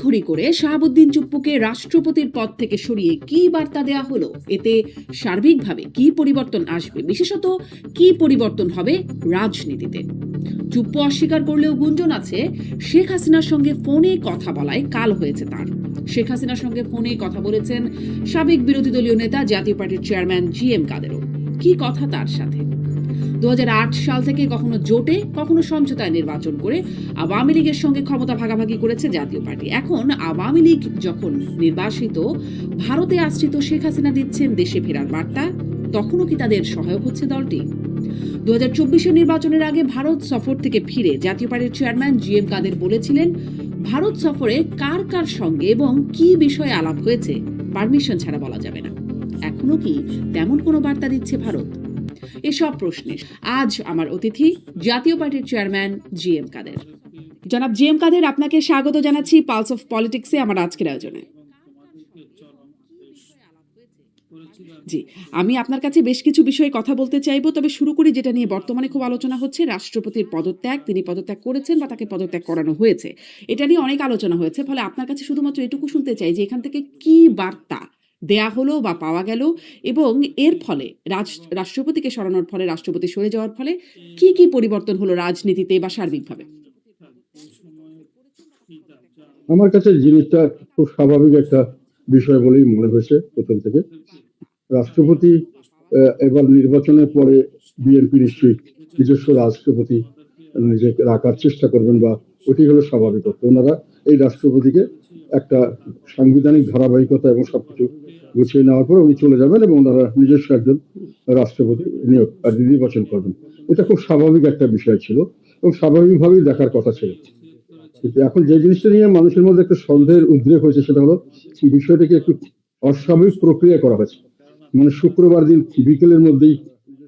তড়িঘড়ি করে শাহাবুদ্দিন চুপ্পুকে রাষ্ট্রপতির পদ থেকে সরিয়ে কি বার্তা দেয়া হলো, এতে সার্বিকভাবে কি পরিবর্তন আসবে, বিশেষত কি পরিবর্তন হবে রাজনীতিতে? চুপ্পু অস্বীকার করলেও গুঞ্জন আছে শেখ হাসিনার সঙ্গে ফোনে কথা বলায় কাল হয়েছে তার। শেখ হাসিনার সঙ্গে ফোনে কথা বলেছেন সাবেক বিরোধী দলীয় নেতা জাতীয় পার্টির চেয়ারম্যান জি.এম. কাদেরও। কি কথা তার সাথে? 2008 সাল থেকে কখনো জোটে কখনো সমঝোতায় নির্বাচন করে আওয়ামী লীগের সঙ্গে ক্ষমতা ভাগাভাগি করেছে জাতীয় পার্টি। এখন আওয়ামী লীগ যখন নির্বাসিত, ভারতে আশ্রিত শেখ হাসিনা দিচ্ছেন দেশে ফেরার বার্তা, তখনও কি তাদের সহায়ক হচ্ছে দলটি? 2024 নির্বাচনের আগে ভারত সফর থেকে ফিরে জাতীয় পার্টির চেয়ারম্যান জি.এম. কাদের বলেছিলেন, ভারত সফরে কার কার সঙ্গে এবং কি বিষয়ে আলাপ হয়েছে পারমিশন ছাড়া বলা যাবে না। এখনো কি তেমন কোনো বার্তা দিচ্ছে ভারত? এসব প্রশ্নে আজ আমার অতিথি জাতীয় পার্টির চেয়ারম্যান জি.এম. কাদের। জনাব জি.এম. কাদের, আপনাকে স্বাগত জানাচ্ছি পালস অফ পলিটিক্সে আমার আজকের আয়োজনে। জি, আমি আপনার কাছে বেশ কিছু বিষয়ে কথা বলতে চাইবো, তবে শুরু করি যেটা নিয়ে বর্তমানে খুব আলোচনা হচ্ছে, রাষ্ট্রপতির পদত্যাগ। তিনি পদত্যাগ করেছেন বা তাকে পদত্যাগ করানো হয়েছে, এটা নিয়ে অনেক আলোচনা হয়েছে। ফলে আপনার কাছে শুধুমাত্র এটুকু শুনতে চাই যে এখান থেকে কি বার্তা দেয়া হলো বা পাওয়া গেল, এবং এর ফলে রাষ্ট্রপতিকে সরানোর ফলে, রাষ্ট্রপতি সরে যাওয়ার ফলে কি কি পরিবর্তন হলো রাজনীতিতে বা সার্বিকভাবে? আমার কাছে জিনিসটা খুব স্বাভাবিক একটা বিষয় বলেই মনে হয়েছে প্রথম থেকে। রাষ্ট্রপতি এবার নির্বাচনের পরে বিএনপি নিশ্চয়ই নিজস্ব রাষ্ট্রপতি নিজেকে রাখার চেষ্টা করবেন, বা ওটি হলো স্বাভাবিকতা। ওনারা এই রাষ্ট্রপতিকে একটা সাংবিধানিক ধারাবাহিকতা এবং সবকিছু গুছিয়ে নেওয়ার পর উনি চলে যাবেন এবং ওনারা নিজস্ব একজন রাষ্ট্রপতি নির্বাচন করবেন। এটা খুব স্বাভাবিক একটা বিষয় ছিল এবং স্বাভাবিকভাবেই দেখার কথা ছিল। কিন্তু এখন যে জিনিসটা নিয়ে মানুষের মধ্যে একটা সন্দেহের উদ্রেক হয়েছে সেটা হলো বিষয়টাকে একটু অস্বাভাবিক প্রক্রিয়া করা হয়েছে। মানে শুক্রবার দিন বিকেলের মধ্যেই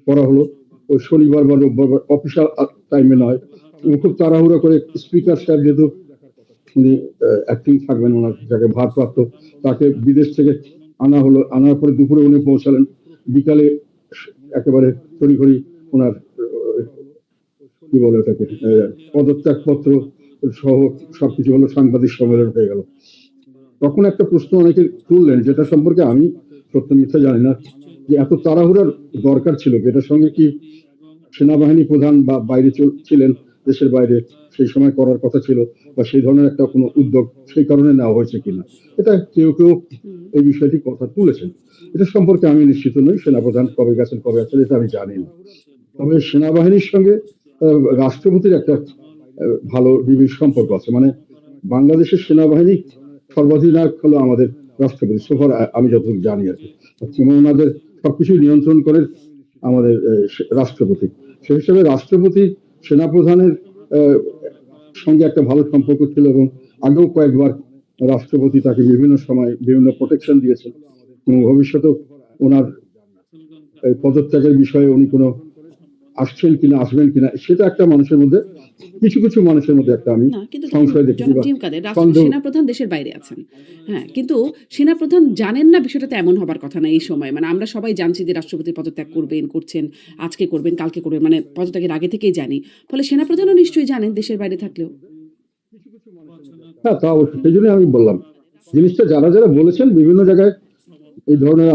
করা হলো, ওই শনিবার বা রোববার অফিসিয়াল টাইমে নয়, এবং খুব তাড়াহুড়া করে স্পিকার সাহেব যেহেতু উনি অ্যাক্টিং থাকবেন, ওনার যাকে ভারপ্রাপ্ত, তাকে বিদেশ থেকে আনা হলো। আনার পরে দুপুরে উনি পৌঁছালেন, বিকালে একেবারে তড়িঘড়ি ওনার কি বলে ওটাকে পদত্যাগপত্র সহ সবকিছু হলো, সাংবাদিক সম্মেলন হয়ে গেল। তখন একটা প্রশ্ন অনেকে তুললেন, যেটা সম্পর্কে আমি সত্য মিথ্যা জানি না, যে এত তাড়াহুড়ার দরকার ছিল, এটার সঙ্গে কি সেনাবাহিনী প্রধান বা বাইরে ছিলেন দেশের বাইরে, সেই সময় করার কথা ছিল, বা সেই ধরনের একটা কোনো উদ্যোগ সেই কারণে নেওয়া হয়েছে কিনা, এটা কেউ কেউ এই বিষয়টি কথা তুলেছেন। এটা সম্পর্কে আমি নিশ্চিত নই, সেনাপ্রধান কবে গেছেন কবে আছেন এটা আমি জানি না। তবে সেনাবাহিনীর সঙ্গে রাষ্ট্রপতির একটা ভালো নিবিড় সম্পর্ক আছে। মানে বাংলাদেশের সেনাবাহিনী সর্বাধিনায়ক হলো আমাদের রাষ্ট্রপতি, সোফার আমি যতটুকু জানি আর কি। ওনাদের সবকিছু নিয়ন্ত্রণ করে আমাদের রাষ্ট্রপতি। সেই হিসাবে রাষ্ট্রপতি সেনাপ্রধানের সঙ্গে একটা ভালো সম্পর্ক ছিল, এবং আগেও কয়েকবার রাষ্ট্রপতি তাকে বিভিন্ন সময় বিভিন্ন প্রোটেকশন দিয়েছেন, এবং ভবিষ্যতেও ওনার পদত্যাগের বিষয়ে উনি কোনো আসছেন কিনা আসবেন কিনা সেটা একটা মানুষের মধ্যে, কিছু কিছু মানুষের মধ্যে একটা আমি সংশয় দেখি। সেনাপ্রধান দেশের বাইরে আছেন, হ্যাঁ, কিন্তু সেনাপ্রধান জানেন না বিষয়টা এমন হবার কথা না এই সময়। মানে আমরা সবাই জানছি যে রাষ্ট্রপতি পদত্যাগ করবেন, করছেন, আজকে করবেন, কালকে করবেন, মানে পদত্যাগের আগে থেকেই জানি। ফলে সেনাপ্রধানও নিশ্চয়ই জানেন দেশের বাইরে থাকলেও। হ্যাঁ, তা অবশ্যই। সেই জন্য আমি বললাম জিনিসটা যারা যারা বলেছেন বিভিন্ন জায়গায় এই ধরনের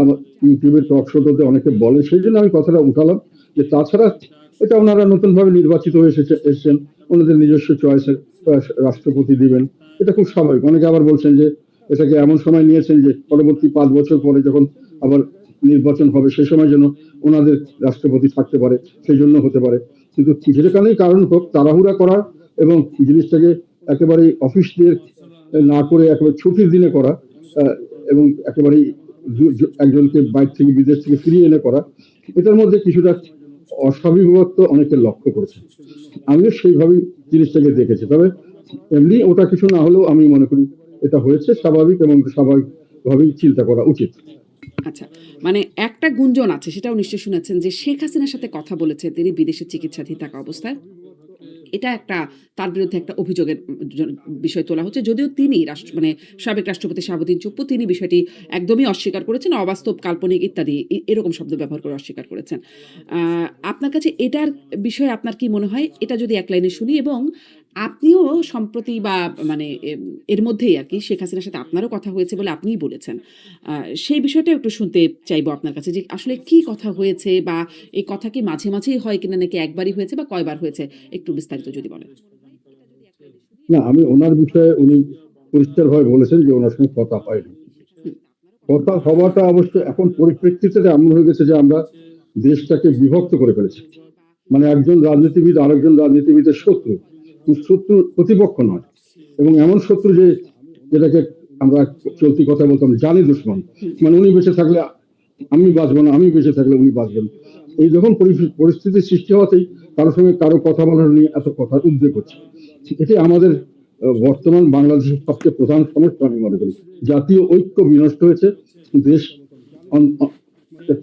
ইউটিউবের টক শোতে অনেকে বলে, সেই জন্য আমি কথাটা উঠালাম। যে তাছাড়া এটা ওনারা নতুন ভাবে নির্বাচিত হয়ে এসেছেন, ওনাদের নিজস্ব চয়েসের রাষ্ট্রপতি দিবেন, এটা খুব স্বাভাবিক। অনেকে আবার বলছেন যে এটাকে এমন সময় নিয়েছেন যে পরবর্তী 5 বছর পরে যখন আবার নির্বাচন হবে সেই সময় যেন ওনাদের রাষ্ট্রপতি থাকতে পারে, সেই জন্য হতে পারে। কিন্তু যেখানেই কারণ হোক, তাড়াহুড়া করার এবং জিনিসটাকে একেবারে অফিস দিয়ে না করে একেবারে ছুটির দিনে করা, এবং একেবারেই একজনকে বাইরে থেকে বিদেশ থেকে ফিরিয়ে এনে করা, এটার মধ্যে কিছুটা অস্বাভাবিকত্ব অনেকে লক্ষ্য করেছে। আমিও সেইভাবেই জিনিসটাকে দেখেছি। তবে এমনি ওটা কিছু না হলেও আমি মনে করি এটা হয়েছে স্বাভাবিক, এবং স্বাভাবিকভাবেই চিন্তা করা উচিত। আচ্ছা, মানে একটা গুঞ্জন আছে, সেটাও নিশ্চয়ই শুনেছেন, যে শেখ হাসিনার সাথে কথা বলেছে তিনি বিদেশে চিকিৎসাধীন থাকা অবস্থায়। এটা একটা তার বিরুদ্ধে একটা অভিযোগের বিষয় তোলা হচ্ছে, যদিও তিনি মানে সাবেক রাষ্ট্রপতি শাহাবুদ্দিন চুপ্পু তিনি বিষয়টি একদমই অস্বীকার করেছেন, অবাস্তব, কাল্পনিক ইত্যাদি এরকম শব্দ ব্যবহার করে অস্বীকার করেছেন। আপনার কাছে এটার বিষয়ে আপনার কি মনে হয়, এটা যদি এক লাইনে শুনি, এবং আপনিও সম্প্রতি বা মানে এর মধ্যেই আর কি শেখ হাসিনার সাথে আপনারও কথা হয়েছে বলে আপনিই বলেছেন। সেই বিষয়টা একটু শুনতে চাইবো আপনার কাছে যে আসলে কি কথা হয়েছে বা এই কথা কি মাঝে মাঝেই হয় কিনা নাকি একবারই হয়েছে বা কয়বার হয়েছে একটু বিস্তারিত যদি বলেন। না, আমি ওনার বিষয়ে উনি পরিষ্কারভাবে বলেছেন যে ওনার সঙ্গে কথা হয়নি। হুম, কথা হওয়াটা অবশ্য এখন পরিপ্রেক্ষিতে এমন হয়ে গেছে যে আমরা দেশটাকে বিভক্ত করে ফেলেছি। মানে একজন রাজনীতিবিদ আরেকজন রাজনীতিবিদের শত্রু, শত্রু প্রতিপক্ষ নয়, এবং এমন শত্রু যে যেটাকে আমরা চলতি কথা বলতাম জানি দুশ্মন। হুম, মানে উনি বেঁচে থাকলে আমি বাঁচবো না, আমি বেঁচে থাকলে উনি বাঁচবেন। এই যখন পরিস্থিতির সৃষ্টি হওয়াতেই কারোর সঙ্গে কারো কথা বলার নিয়ে এত কথার উদ্বেগ হচ্ছে। এটি আমাদের বর্তমান বাংলাদেশের সবচেয়ে প্রধান সমস্যা আমি মনে করি। জাতীয় ঐক্য বিনষ্ট হয়েছে, দেশ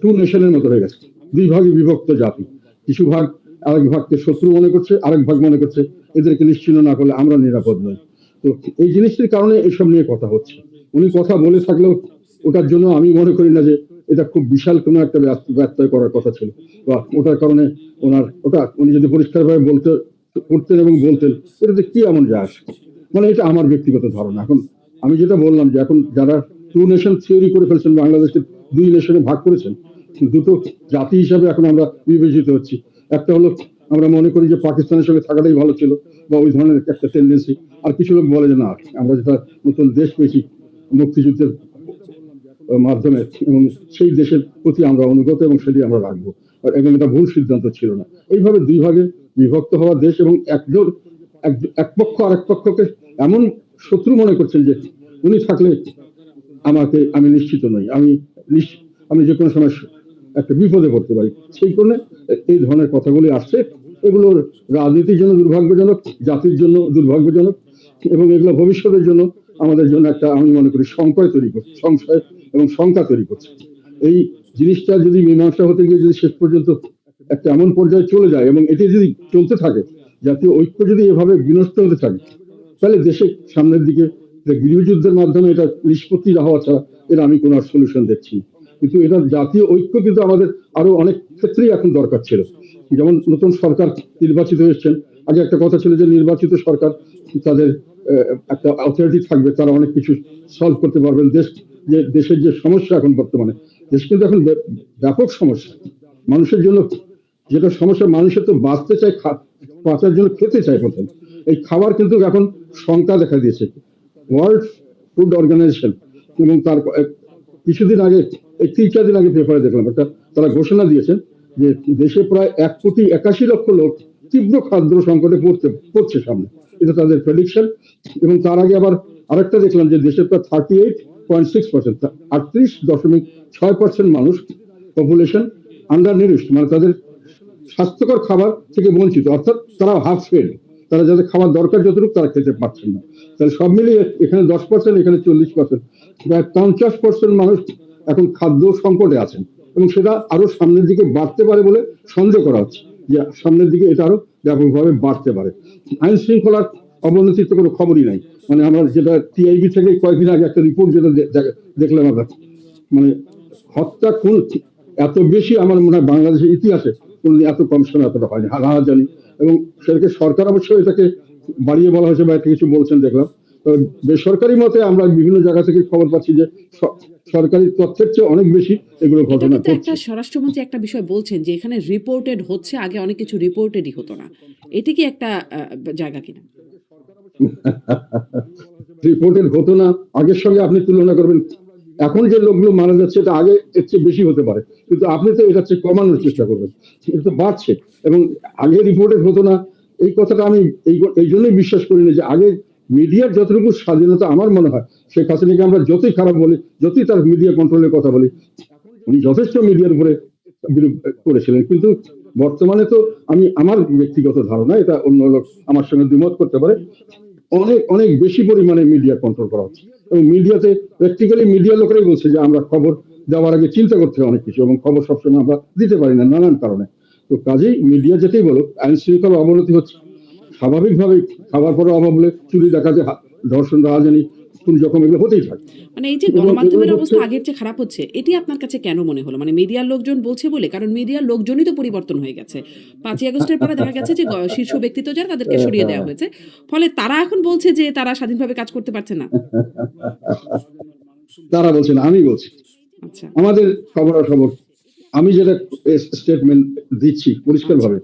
টু নেশনের মতো হয়ে গেছে, দুই ভাগে বিভক্ত জাতি। কিছু ভাগ আরেক ভাগকে শত্রু মনে করছে, আরেক ভাগ মনে করছে এদেরকে নিশ্চিহ্ন না করলে আমরা নিরাপদ নই। তো এই জিনিসটির কারণে এসব নিয়ে কথা হচ্ছে। উনি কথা বলে থাকলেও ওটার জন্য আমি মনে করি না যে এটা খুব বিশাল কোনো একটা ব্যত্যয় করার কথা ছিল, বা ওটার কারণে ওটা উনি যদি পরিষ্কারভাবে বলতে করতেন এবং বলতেন, এটাতে কি এমন যায় আসে। মানে এটা আমার ব্যক্তিগত ধারণা। এখন আমি যেটা বললাম যে এখন যারা টু নেশন থিওরি করে ফেলছেন, বাংলাদেশের দুই নেশনে ভাগ করেছেন, দুটো জাতি হিসাবে এখন আমরা বিবেচিত হচ্ছি। একটা হলো আমরা মনে করি যে পাকিস্তানের সঙ্গে থাকাটাই ভালো ছিল, বা ওই ধরনের একটা টেন্ডেন্সি। আর কিছু লোক বলে যে না, আমরা যেটা নতুন দেশ পেয়েছি মুক্তিযুদ্ধের মাধ্যমে, এবং সেই দেশের প্রতি আমরা অনুগত এবং সেটি আমরা রাখবো, এবং এটা ভুল সিদ্ধান্ত ছিল না। এইভাবে দুই ভাগে বিভক্ত হওয়া দেশ, এবং একজন এক পক্ষ আরেক পক্ষকে এমন শত্রু মনে করছেন যে উনি থাকলে আমি নিশ্চিত নই, আমি যে কোনো সময় একটা বিপদে পড়তে পারি। সেই কারণে এই ধরনের কথাগুলি আসছে। এগুলো রাজনীতির জন্য দুর্ভাগ্যজনক, জাতির জন্য দুর্ভাগ্যজনক, এবং এগুলো ভবিষ্যতের জন্য আমাদের জন্য একটা, আমি মনে করি, সংশয় তৈরি করছে, সংশয় এবং শঙ্কা তৈরি করছে। এই জিনিসটা যদি মীমাংসা হতে গিয়ে যদি শেষ পর্যন্ত একটা এমন পর্যায়ে চলে যায়, এবং এটি যদি চলতে থাকে, জাতীয় ঐক্য যদি এভাবে বিনষ্ট হতে থাকে, তাহলে দেশে সামনের দিকে গৃহযুদ্ধের মাধ্যমে এটা নিষ্পত্তি না হওয়া ছাড়া এর আমি কোনো সলিউশন দেখছি না। কিন্তু এটা জাতীয় ঐক্য কিন্তু আমাদের আরো অনেক ক্ষেত্রেই এখন দরকার ছিল। যেমন নতুন সরকার নির্বাচিত হয়েছেন, আগে একটা কথা ছিল যে নির্বাচিত সরকার তাদের একটা অথরিটি থাকবে, তারা অনেক কিছু সলভ করতে পারবেন। দেশের যে সমস্যা এখন বর্তমানে, দেশ কিন্তু এখন ব্যাপক সমস্যা মানুষের জন্য। যেটা সমস্যা, মানুষের তো বাঁচতে চায়, বাঁচার জন্য খেতে চায় প্রথম। এই খাবার কিন্তু এখন শঙ্কা দেখা দিয়েছে। ওয়ার্ল্ড ফুড অর্গানাইজেশন এবং তার কিছুদিন আগে, এই 3-4 দিন আগে পেপারে দেখলাম একটা, তারা ঘোষণা দিয়েছেন যে দেশে প্রায় 1,81,00,000 লোক তীব্র খাদ্য সংকটে পড়ছে সামনে। এটা তাদের প্রেডিকশন। এবং তার আগে আবার আরেকটা দেখলাম যে দেশের প্রায় 38.6%, 38.6% মানুষ পপুলেশন আন্ডার নিউট্রিশন, মানে তাদের স্বাস্থ্যকর খাবার থেকে বঞ্চিত, অর্থাৎ তারা হাফ ফেড, তারা যাদের খাবার দরকার যতটুকু তারা খেতে পারছেন না। তাহলে সব মিলিয়ে এখানে 10%, এখানে 40%, প্রায় 50% মানুষ এখন খাদ্য সংকটে আছেন, এবং সেটা আরো সামনের দিকে বাড়তে পারে বলে সন্দেহ করা হচ্ছে, যে সামনের দিকে এটা আরো ব্যাপকভাবে বাড়তে পারে। আইন শৃঙ্খলার অবনতির তো কোনো খবরই নাই। মানে আমরা যেটা টিআইবি থেকে কয়েকদিন আগে একটা রিপোর্ট যেটা দেখলাম আমরা, মানে হত্যা খুন এত বেশি আমার মনে হয় বাংলাদেশের ইতিহাসে কোনদিন এত কম সময় এতটা হয়নি, হাজানি। এবং সেটাকে সরকার অবশ্য এটাকে বাড়িয়ে বলা হয়েছে বা একটা কিছু বলছেন দেখলাম। তবে বেসরকারি মতে আমরা বিভিন্ন জায়গা থেকে খবর পাচ্ছি যে সরকারি তথ্যের চেয়ে অনেক বেশি এগুলো এটা ঘটনা কিন্তু একটা ঘটছে। স্বরাষ্ট্রমন্ত্রী একটা বিষয় বলছেন যে এখানে রিপোর্টেড হচ্ছে, আগে অনেক কিছু রিপোর্টেডই হতো না। এটি কি একটা জায়গা কিনা? রিপোর্টের ঘটনা আগের সঙ্গে আপনি তুলনা করবেন, এখন যে লোকগুলো মারা যাচ্ছে এটা আগে এর চেয়ে বেশি হতে পারে, কিন্তু আপনি তো এটা চেয়ে কমানোর চেষ্টা করবেন। এটা তো বাড়ছে, এবং আগে রিপোর্টের হতো না, এই কথাটা আমি এই জন্যই বিশ্বাস করি না যে আগে মিডিয়ার যতটুকু স্বাধীনতা, আমার মনে হয় শেখ হাসিনাকে আমরা যতই খারাপ বলি, যতই তার মিডিয়া কন্ট্রোলের কথা বলি, উনি যথেষ্ট মিডিয়ার উপরে বিরোধ করেছিলেন। কিন্তু বর্তমানে তো আমার ব্যক্তিগত ধারণা, এটা অন্য লোক আমার সঙ্গে দ্বিমত করতে পারে, অনেক অনেক বেশি পরিমাণে মিডিয়া কন্ট্রোল করা হচ্ছে। এবং মিডিয়াতে প্র্যাকটিক্যালি মিডিয়া লোকেরাই বলছে যে আমরা খবর দেওয়ার আগে চিন্তা করতে হয় অনেক কিছু, এবং খবর সবসময় আমরা দিতে পারি না নানান কারণে। তো কাজেই মিডিয়া যেটাই বলুক, আইন শৃঙ্খলার অবনতি হচ্ছে স্বাভাবিকভাবেই। খাবার পরের অভাব হলে চুরি ডাকাতি, ধর্ষণ, রাহাজানি, খুন জখম এগুলো হতেই থাকে। মানে এই যে এবং গণমাধ্যমের এগুলো অবস্থা হচ্ছে আগের চেয়ে খারাপ হচ্ছে, এটি আপনার কাছে কেন মনে হলো? মানে মিডিয়ার লোকজন বলছে বলে? কারণ মিডিয়ার লোকজনই তো পরিবর্তন হয়ে গেছে। ৫ই আগস্টের পরে দেখা গেছে যে শীর্ষ ব্যক্তিত্ব যারা তাদেরকে সরিয়ে দেওয়া হয়েছে। ফলে তারা এখন বলছে যে তারা স্বাধীনভাবে কাজ করতে পারছে না। তারা বলছেন, আমি বলছি আচ্ছা, আমাদের খবরাখবর, আমি যেটা স্টেটমেন্ট দিচ্ছি আচ্ছা। পরিষ্কারভাবে,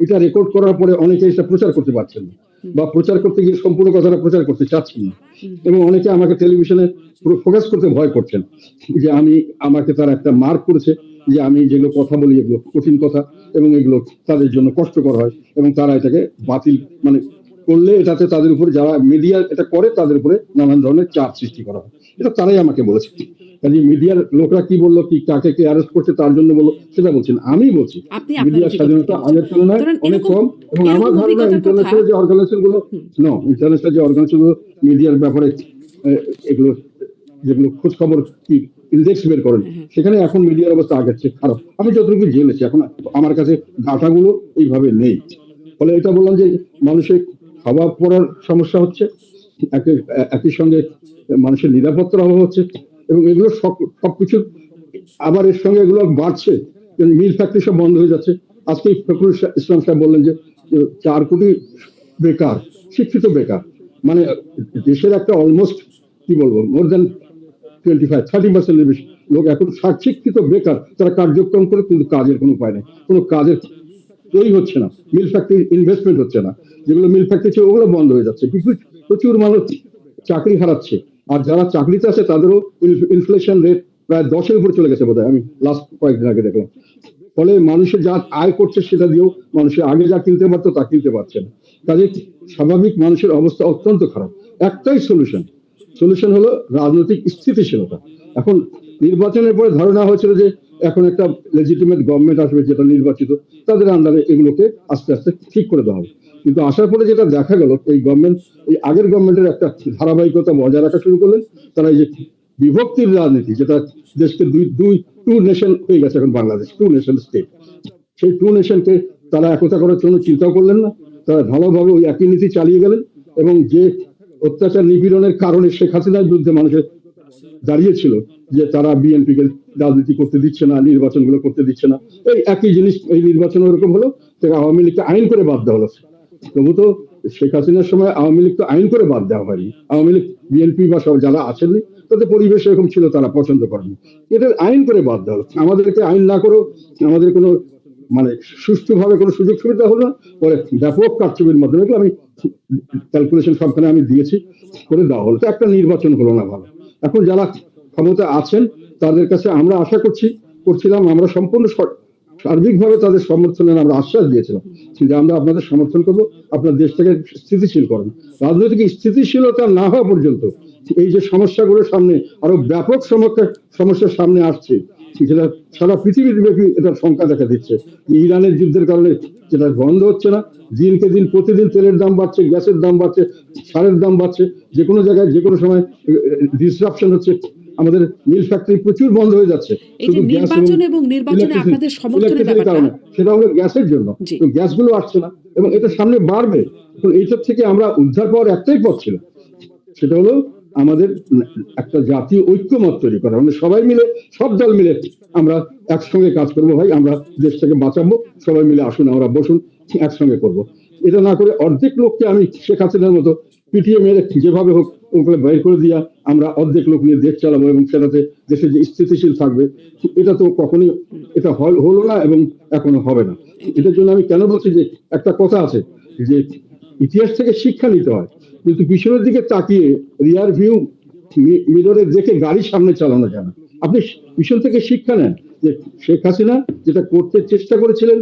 এটা রেকর্ড করার পরে অনেকে এটা প্রচার করতে পারছেন না, হুম, বা প্রচার করতে গিয়ে সম্পূর্ণ কথাটা প্রচার করতে চাচ্ছেন না। হুম, এবং অনেকে আমাকে টেলিভিশনে পুরো ফোকাস করতে ভয় করছেন যে আমাকে তারা একটা মার্ক করেছে যে আমি যেগুলো কথা বলি এগুলো কঠিন কথা, এবং এগুলো তাদের জন্য কষ্টকর হয়, এবং তারা এটাকে বাতিল মানে করলে এটাতে তাদের উপরে, যারা মিডিয়া এটা করে তাদের উপরে নানান ধরনের চাপ সৃষ্টি করা হয়। এটা তারাই আমাকে বলেছে। কাজে মিডিয়ার লোকরা কি বললো, কি কাকে কে অ্যারেস্ট করছে তার জন্য বললো, সেটা বলছেন, আমি বলছি আপনি আপনার মিডিয়ার অভিজ্ঞতা স্বাধীনতা থেকে বলছেন। আগের তুলনায় ধরেন অনেক এরকম কম। এবং আমার এরকম ধারণা অভিজ্ঞতার কথা ইন্টারন্যাশনাল যে অর্গানাইজেশন গুলো, হুম, ইন্টারন্যাশনাল যে অর্গানাইজেশন গুলো মিডিয়ার ব্যাপারে এগুলো যেগুলো খোঁজ খবর কি ইন্ডেক্স বের করেন, হ্যাঁ, হ্যাঁ। সেখানে এখন মিডিয়ার অবস্থা আগের চেয়ে খারাপ। আমি যতটুকু জেনেছি, এখন আমার কাছে ডাটাগুলো এইভাবে নেই। ফলে এটা বললাম যে মানুষের খাওয়া পড়ার সমস্যা হচ্ছে, একই সঙ্গে মানুষের নিরাপত্তার অভাব হচ্ছে, এবং এগুলো সবকিছু আবার এর সঙ্গে এগুলো বাড়ছে। মিল ফ্যাক্টরি সব বন্ধ হয়ে যাচ্ছে। আজকে ফখরুল ইসলাম সাহেব বললেন যে 4 কোটি বেকার, শিক্ষিত বেকার, মানে দেশের একটা অলমোস্ট কি বলবো মোর দেন 25-30% বেশি লোক এখন শিক্ষিত বেকার, তারা কার্যক্রম করে কিন্তু কাজের কোনো উপায় নেই, কোনো কাজের তৈরি হচ্ছে না, মিল ফ্যাক্টরি ইনভেস্টমেন্ট হচ্ছে না, যেগুলো মিল ফ্যাক্টরি ছিল ওগুলো বন্ধ হয়ে যাচ্ছে, প্রচুর মানুষ চাকরি হারাচ্ছে। আর যারা চাকরিতে আছে তাদেরও ইনফ্লেশন রেট প্রায় 10-এর উপরে চলে গেছে বোধহয়, আমি লাস্ট কয়েকদিন আগে দেখলাম। ফলে মানুষের যা আয় করছে সেটা দিয়েও মানুষের আগে যা কিনতে পারতো তা কিনতে পারছে না। কাজে স্বাভাবিক মানুষের অবস্থা অত্যন্ত খারাপ। একটাই সলিউশন হলো রাজনৈতিক স্থিতিশীলতা। এখন নির্বাচনের পরে ধারণা হয়েছিল যে এখন একটা লেজিটিমেট গভর্নমেন্ট আসবে যেটা নির্বাচিত, তাদের আন্ডারে এগুলোকে আস্তে আস্তে ঠিক করে দেওয়া হবে। কিন্তু আসার পরে যেটা দেখা গেল, এই গভর্নমেন্ট এই আগের গভর্নমেন্টের একটা ধারাবাহিকতা বজায় রাখা শুরু করলেন। তারা এই যে বিভক্তির রাজনীতি, যেটা দেশকে টু নেশন হয়ে গেছে এখন বাংলাদেশ, টু নেশন স্টেট, সেই টু নেশনকে তারা একতা করার জন্য চিন্তাও করলেন না। তারা ভালোভাবে ওই একই নীতি চালিয়ে গেলেন, এবং যে অত্যাচার নিপীড়নের কারণে শেখ হাসিনার বিরুদ্ধে মানুষের দাঁড়িয়েছিল যে তারা বিএনপি কে রাজনীতি করতে দিচ্ছে না, নির্বাচনগুলো করতে দিচ্ছে না, এই একই জিনিস এই নির্বাচন ওরকম হলো, আওয়ামী লীগকে আইন করে বাদ দেওয়া হলো। তবু তো শেখ হাসিনার সময় আওয়ামী লীগ তো আইন করে বাদ দেওয়া হয়নি, আওয়ামী লীগ বিএনপি বা সব যারা আছেননি তাদের পরিবেশ এরকম ছিল, তারা পছন্দ করেনি, এটা আইন করে বাদ দেওয়া হলো। আমাদেরকে আইন না করেও আমাদের কোনো মানে সুষ্ঠুভাবে কোনো সুযোগ সুবিধা হলো না, পরে ব্যাপক কারচুপির মাধ্যমে, এগুলো আমি ক্যালকুলেশন সবখানে আমি দিয়েছি, করে দেওয়া হলো, তো একটা নির্বাচন হলো না ভালো। এখন যারা ক্ষমতা আছেন তাদের কাছে আমরা আশা করছিলাম, আমরা সম্পূর্ণ সার্বিকভাবে তাদের সমর্থনের আমরা আশ্বাস দিয়েছিলাম যে আমরা আপনাদের সমর্থন করবো, আপনার দেশটাকে স্থিতিশীল করেন। রাজনৈতিক স্থিতিশীলতা না হওয়া পর্যন্ত এই যে সমস্যাগুলোর সামনে আরো ব্যাপক সমস্যার সামনে আসছে, যেটা সারা পৃথিবীব্যাপী এটা শঙ্কা দেখা দিচ্ছে। ইরানের যুদ্ধের কারণে যেটা বন্ধ হচ্ছে না, দিনকে দিন প্রতিদিন তেলের দাম বাড়ছে, গ্যাসের দাম বাড়ছে, সারের দাম বাড়ছে, যে কোনো জায়গায় যে কোনো সময় ডিসরাপশন হচ্ছে, আমাদের মিল ফ্যাক্টরি প্রচুর বন্ধ হয়ে যাচ্ছে এই যে শুধু গ্যাস এবং নির্বাচন এবং নির্বাচনে আপনাদের সমর্থনের ইলেকট্রিসিটির ব্যাপারটা কারণে, সেটা হলো গ্যাসের জন্য। জি। তো গ্যাসগুলো আসছে না, এবং এটা সামনে বাড়বে। এখন এইসব থেকে আমরা উদ্ধার পাওয়ার একটাই পথ ছিল, সেটা হলো আমাদের একটা জাতীয় ঐক্যমত তৈরি করা, মানে সবাই মিলে, সব দল মিলে আমরা একসঙ্গে কাজ করবো, ভাই আমরা দেশটাকে বাঁচাবো, সবাই মিলে আসুন আমরা বসুন একসঙ্গে করব। এটা না করে অর্ধেক লোককে আমি শেখ হাসিনার মতো পিটিএ মেরে যেভাবে হোক ওগুলো বের করে দিয়া আমরা অর্ধেক লোক নিয়ে দেশ চালাবো, এবং সেটাতে দেশে যে স্থিতিশীল থাকবে, এটা তো কখনোই এটা হলো না, এবং এখনো হবে না। এটার জন্য আমি কেন বলছি যে একটা কথা আছে যে ইতিহাস থেকে শিক্ষা নিতে হয়, কিন্তু পিছনের দিকে তাকিয়ে রিয়ার ভিউ মিররে দেখে গাড়ি সামনে চালানো যায় না। আপনি পিছন থেকে শিক্ষা নেন যে শেখ হাসিনা যেটা করতে চেষ্টা করেছিলেন,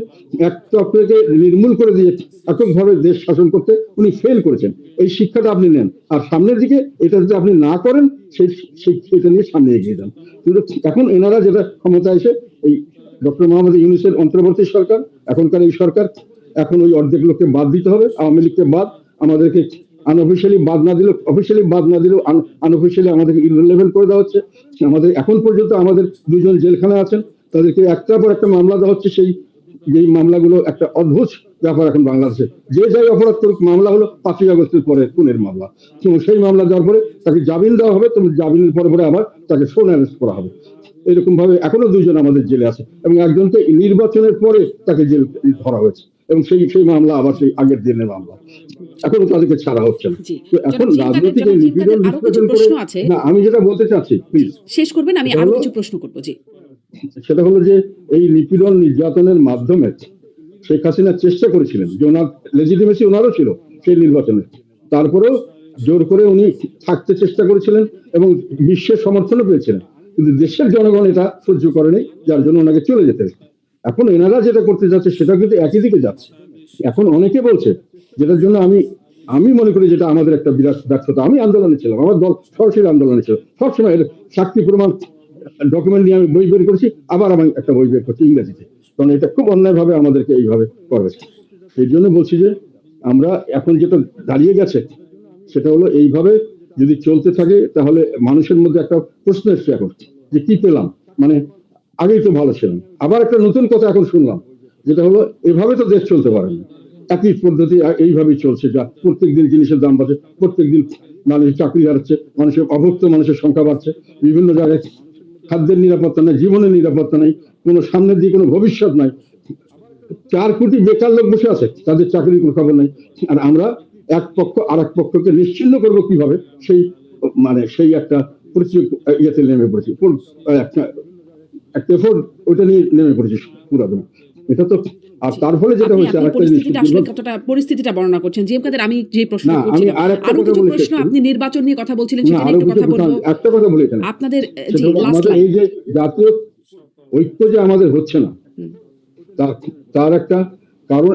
এক চক্রকে নির্মূল করে দিয়ে এককভাবে দেশ শাসন করতে উনি ফেল করেছেন, এই শিক্ষাটা আপনি নেন, আর সামনের দিকে এটা যদি আপনি না করেন সেটা নিয়ে সামনে এগিয়ে যান। কিন্তু এখন এনারা যেটা ক্ষমতা এসে এই ডক্টর মোহাম্মদ ইউনূসের অন্তর্বর্তী সরকার, এখনকার এই সরকার, এখন ওই অর্ধেক লোককে বাদ দিতে হবে, আওয়ামী লীগকে বাদ, আমাদেরকে আনঅফিসিয়ালি বাদ না দিলেও, অফিসিয়ালি বাদ না দিলেও আনঅফিসিয়ালি আমাদেরকে ইররিলেভেন্ট করে দেওয়া হচ্ছে। আমাদের এখন পর্যন্ত আমাদের দুজন জেলখানায় আছেন, তাদেরকে একটার পর একটা মামলা দেওয়া হচ্ছে সেই যেই মামলাগুলো একটা অদ্ভুত ব্যাপার এখন বাংলাদেশে, যে যাই অপরাধ করুক মামলা হলো 5ই আগস্টের পরে খুনের মামলা, তো সেই মামলা দেওয়ার পরে তাকে জামিন দেওয়া হবে, তো জামিনের পরে পরে আবার তাকে সোন অ্যারেস্ট করা হবে। এরকম ভাবে এখনো 2জন আমাদের জেলে আছে এবং একজনকে নির্বাচনের পরে তাকে জেল ধরা হয়েছে এবং সেই মামলা আবার সেই আগের দিনের মামলা, এখনো তাদেরকে ছাড়া হচ্ছে না। জি তো এখন জনাব রাজনৈতিক জনাব জিম নিপীড়ন কাদের, আরো কিছু বিশ্লেষণ করে, প্রশ্ন আছে। না আমি যেটা বলতে চাচ্ছি প্লিজ, শেষ করবেন, আমি সেটা আরো হলো কিছু প্রশ্ন করবো। জি সেটা হলো যে এই নিপীড়ন নির্যাতনের মাধ্যমে শেখ হাসিনা চেষ্টা করেছিলেন যে ওনার লেজিটিমেসি ওনারও ছিল সেই নির্বাচনে, তারপরেও জোর করে উনি থাকতে চেষ্টা করেছিলেন এবং বিশ্বের সমর্থনও পেয়েছিলেন, কিন্তু দেশের জনগণ এটা সহ্য করেনি, যার জন্য ওনাকে চলে যেতে হয়েছে। এখন এনারা যেটা করতে যাচ্ছে সেটা কিন্তু একই দিকে যাচ্ছে। এখন অনেকে বলছে, যেটার জন্য আমি মনে করি যেটা আমাদের একটা বিরাট ব্যর্থতা। আমি আন্দোলনে ছিলাম, আমার দল সরাসরি আন্দোলনে ছিল, সবসময় এর সাক্ষী প্রমাণ ডকুমেন্ট নিয়ে আমি বই বের করেছি, আবার আমি একটা বই বের করছি ইংরেজিতে, কারণ এটা খুব অন্যায়ভাবে আমাদেরকে এইভাবে করবে। সেই জন্য বলছি যে আমরা এখন যেটা দাঁড়িয়ে গেছে সেটা হলো এইভাবে যদি চলতে থাকে তাহলে মানুষের মধ্যে একটা প্রশ্ন এসছে এখন যে কি পেলাম, মানে আগেই তো ভালো ছিলাম। আবার একটা নতুন কথা এখন শুনলাম, যেটা হলো এভাবে তো দেশ চলতে পারে না, একই পদ্ধতি এইভাবেই চলছে, যা প্রত্যেকদিন জিনিসের দাম বাড়ছে, প্রত্যেকদিন মানুষের চাকরি হারাচ্ছে, মানুষের অভুক্ত মানুষের সংখ্যা বাড়ছে, বিভিন্ন জায়গায় খাদ্যের নিরাপত্তা নেই, জীবনের নিরাপত্তা নেই, কোনো সামনের দিকে কোনো ভবিষ্যৎ নাই। 4 কোটি বেকার লোক বসে আছে, তাদের চাকরির কোনো খবর নাই। আর আমরা এক পক্ষ আর এক পক্ষকে নিশ্চিহ্ন করবো কিভাবে, সেই সেই একটা ইয়েতে নেমে পড়েছি, একটা এফোর্ট ওইটা নিয়ে নেমে পড়েছি পুরাদমে। এটা তো আর তার ফলে যেটা আপনি হয়েছে আপনি আরেকটা জিনিস পরিস্থিতিটা আসলে কতটা পরিস্থিতিটা বর্ণনা করছেন জিএম কাদের, আমি যে প্রশ্ন না, আমি করছিলাম আরেকটা আরো কথা কিছু বলে শেষ প্রশ্ন, করি। আপনি নির্বাচন নিয়ে কথা বলছিলেন না, সেটা নিয়ে আরো একটু কিছু কথা বলবো একটা কথা বলি এখানে, আপনাদের। জি সেটা হলো লাস্ট আমাদের লাইন। এই যে জাতীয় ঐক্য যে আমাদের হচ্ছে না, তার একটা কারণ,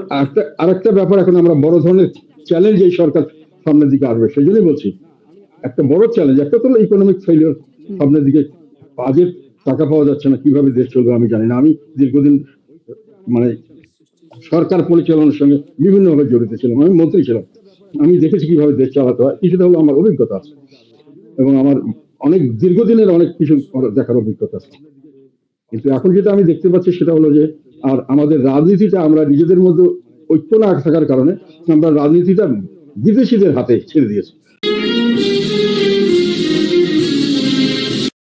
আরেকটা ব্যাপার, এখন আমরা বড় ধরনের চ্যালেঞ্জ এই সরকার সামনের দিকে আসবে, সেই জন্যই বলছি একটা বড় চ্যালেঞ্জ। একটা তো ইকোনমিক ফেলিওর, সামনের দিকে বাজেট টাকা পাওয়া যাচ্ছে না, কিভাবে দেশ চলবে আমি জানি না। আমি দীর্ঘদিন মানে সরকার পরিচালনার সঙ্গে বিভিন্নভাবে জড়িত ছিলাম, আমি মন্ত্রী ছিলাম, আমি দেখেছি কিভাবে দেশ চালাতে হয়, কিছুটা হলো আমার অভিজ্ঞতা আছে এবং আমার অনেক দীর্ঘদিনের অনেক কিছু দেখার অভিজ্ঞতা আছে। কিন্তু এখন যেটা আমি দেখতে পাচ্ছি সেটা হলো যে আর আমাদের রাজনীতিটা আমরা নিজেদের মধ্যে ঐক্য না থাকার কারণে আমরা রাজনীতিটা বিদেশিদের হাতে ছেড়ে দিয়েছি।